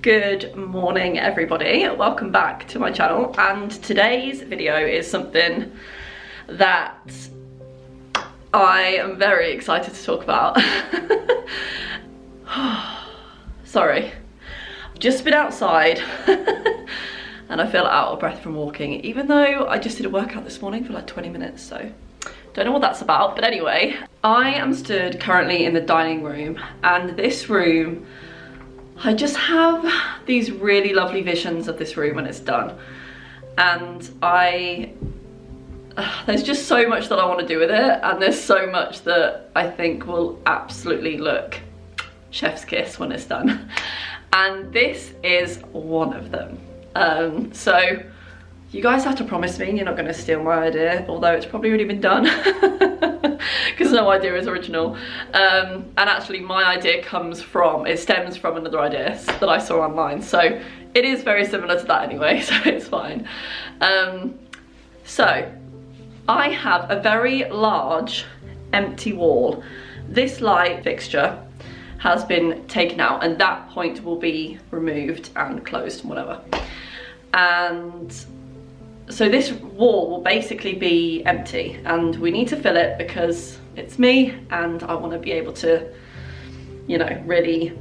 Good morning everybody, welcome back to my channel, and today's video is something that I am very excited to talk about. Sorry, I've just been outside and I feel out of breath from walking, even though I just did a workout this morning for like 20 minutes, so don't know what that's about. But anyway, I am stood currently in the dining room, and this room, I just have these really lovely visions of this room when it's done, and there's just so much that I want to do with it, and there's so much that I think will absolutely look chef's kiss when it's done, and this is one of them. So you guys have to promise me you're not going to steal my idea, although it's probably already been done because no idea is original. And actually my idea stems from another idea that I saw online, so it is very similar to that anyway, so it's fine. So I have a very large empty wall. This light fixture has been taken out, and that point will be removed and closed and whatever. And so this wall will basically be empty, and we need to fill it because it's me and I want to be able to, you know, really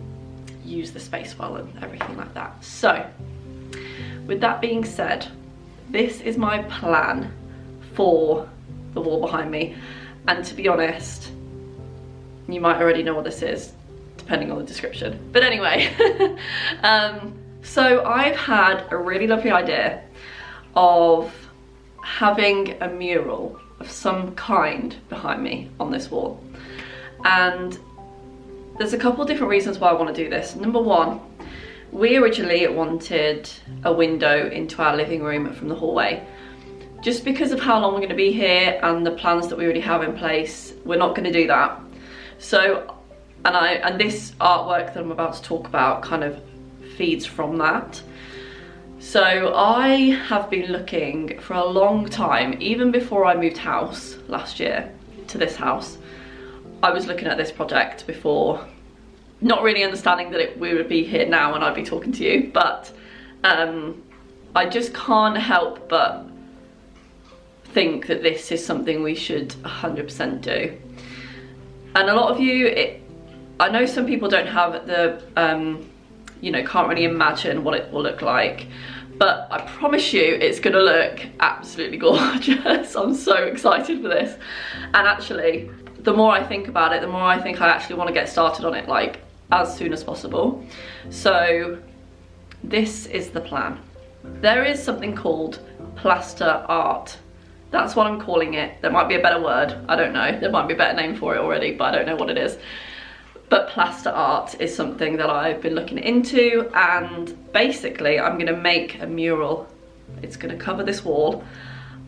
use the space well and everything like that. So with that being said, this is my plan for the wall behind me, and to be honest, you might already know what this is depending on the description, but anyway. So I've had a really lovely idea of having a mural of some kind behind me on this wall, and there's a couple different reasons why I want to do this. Number one, we originally wanted a window into our living room from the hallway. Just because of how long we're going to be here and the plans that we already have in place, we're not going to do that. So and this artwork that I'm about to talk about kind of feeds from that. So I have been looking for a long time, even before I moved house last year to this house. I was looking at this project before, not really understanding that we would be here now and I'd be talking to you, but I just can't help but think that this is something we should 100% do. And a lot of you, I know some people don't have the you know, can't really imagine what it will look like, but I promise you it's gonna look absolutely gorgeous. I'm so excited for this, and actually the more I think about it, the more I think I actually want to get started on it, like as soon as possible. So this is the plan. There is something called plaster art. That's what I'm calling it. There might be a better word, I don't know, there might be a better name for it already, but I don't know what it is. But plaster art is something that I've been looking into, and basically I'm gonna make a mural. It's gonna cover this wall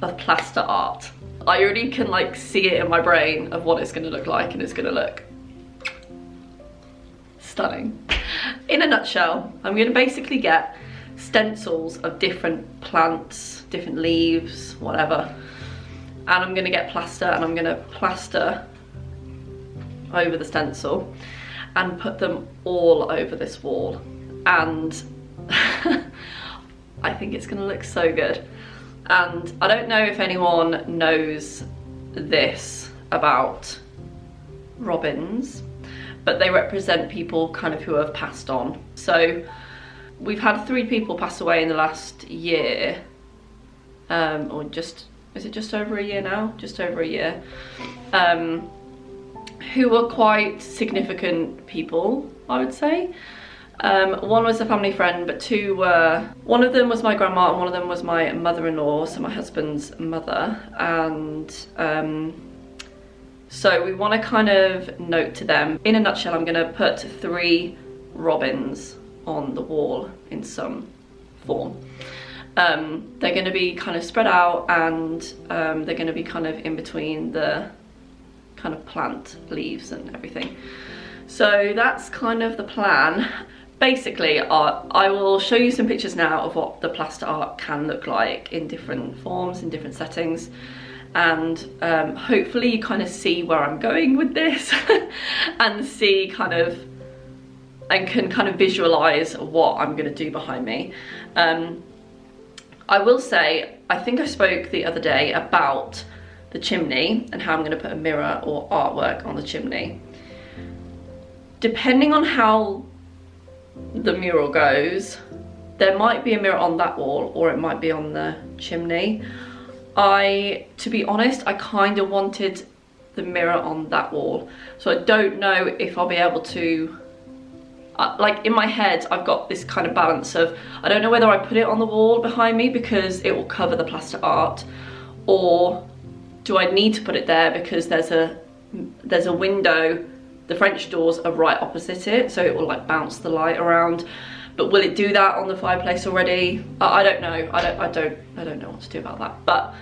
of plaster art. I already can like see it in my brain of what it's gonna look like, and it's gonna look stunning. In a nutshell, I'm gonna basically get stencils of different plants, different leaves, whatever, and I'm gonna get plaster, and I'm gonna plaster over the stencil and put them all over this wall, and I think it's gonna look so good. And I don't know if anyone knows this about robins, but they represent people kind of who have passed on. So we've had 3 people pass away in the last year, or just, is it just over a year now? Just over a year. Who were quite significant people, I would say. One was a family friend, but 2 were, one of them was my grandma and one of them was my mother-in-law, so my husband's mother. And so we want to kind of note to them. In a nutshell, I'm going to put 3 robins on the wall in some form. They're going to be kind of spread out, and they're going to be kind of in between the kind of plant leaves and everything. So that's kind of the plan. Basically, I will show you some pictures now of what the plaster art can look like in different forms, in different settings, and hopefully you kind of see where I'm going with this and see kind of and can kind of visualize what I'm going to do behind me. I will say, I think I spoke the other day about the chimney and how I'm going to put a mirror or artwork on the chimney. Depending on how the mural goes, there might be a mirror on that wall or it might be on the chimney. To be honest, I kind of wanted the mirror on that wall, so I don't know if I'll be able to, like in my head I've got this kind of balance of, I don't know whether I put it on the wall behind me because it will cover the plaster art, or do I need to put it there because there's a window, the French doors are right opposite it, so it will like bounce the light around. But will it do that on the fireplace already? I don't know. I don't know what to do about that. But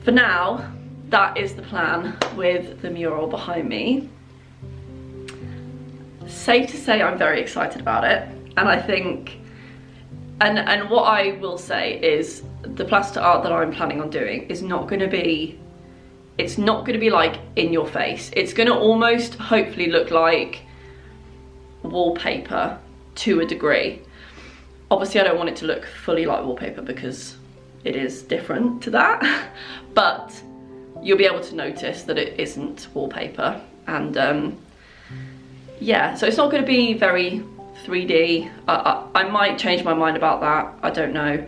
for now, that is the plan with the mural behind me. Safe to say I'm very excited about it, and I think, and what I will say is the plaster art that I'm planning on doing is not going to be, it's not going to be like in your face. It's going to almost hopefully look like wallpaper to a degree. Obviously I don't want it to look fully like wallpaper because it is different to that, but you'll be able to notice that it isn't wallpaper. And yeah, so it's not going to be very 3D. I might change my mind about that, I don't know.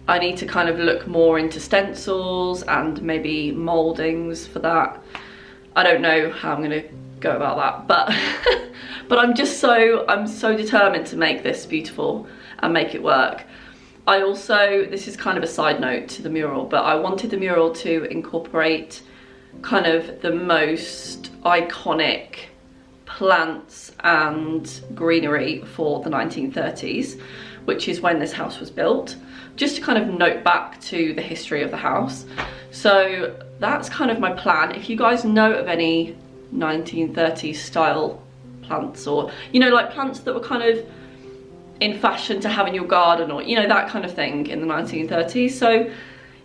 I need to kind of look more into stencils and maybe mouldings for that. I don't know how I'm going to go about that, but I'm so determined to make this beautiful and make it work. I also, this is kind of a side note to the mural, but I wanted the mural to incorporate kind of the most iconic plants and greenery for the 1930s, which is when this house was built, just to kind of note back to the history of the house. So that's kind of my plan. If you guys know of any 1930s style plants, or you know, like plants that were kind of in fashion to have in your garden, or you know, that kind of thing in the 1930s, so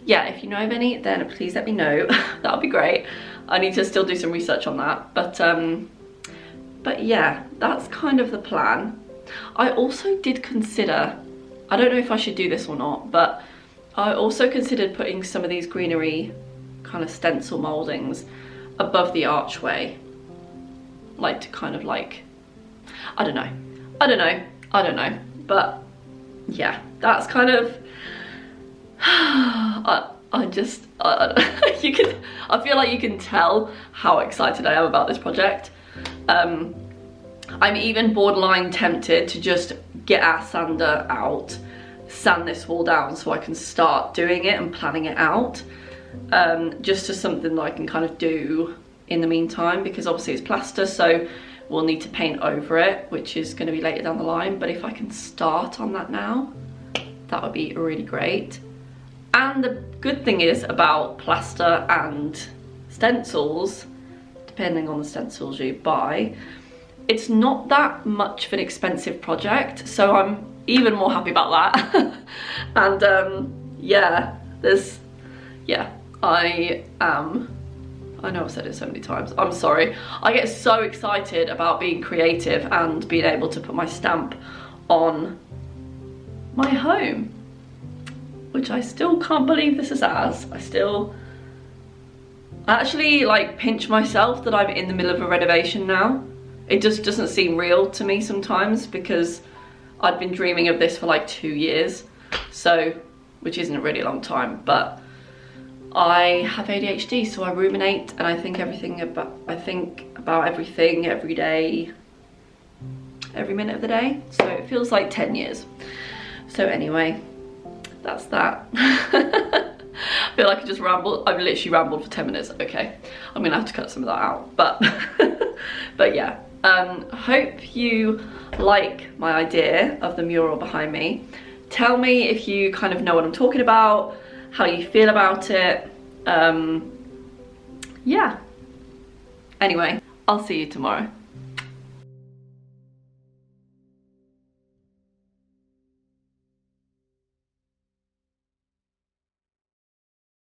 yeah, if you know of any, then please let me know. That would be great. I need to still do some research on that, but yeah, that's kind of the plan. I also did consider, I don't know if I should do this or not, but I also considered putting some of these greenery kind of stencil mouldings above the archway, like to kind of like, I don't know, but yeah, that's kind of, I feel like you can tell how excited I am about this project. I'm even borderline tempted to just get our sander out, sand this wall down so I can start doing it and planning it out, just as something that I can kind of do in the meantime, because obviously it's plaster, so we'll need to paint over it, which is going to be later down the line. But if I can start on that now, that would be really great. And the good thing is about plaster and stencils, depending on the stencils you buy, it's not that much of an expensive project, so I'm even more happy about that. And yeah, I know I've said it so many times, I'm sorry. I get so excited about being creative and being able to put my stamp on my home, which I still can't believe this is ours. I actually like pinch myself that I'm in the middle of a renovation now. It just doesn't seem real to me sometimes, because I'd been dreaming of this for like 2 years, so, which isn't a really long time, but I have ADHD, so I ruminate and I think about everything every day, every minute of the day, so it feels like 10 years. So anyway, that's that. I feel like I just rambled. I've literally rambled for 10 minutes. Okay, I'm gonna have to cut some of that out, but but yeah, hope you like my idea of the mural behind me. Tell me if you kind of know what I'm talking about, how you feel about it. Yeah, anyway, I'll see you tomorrow.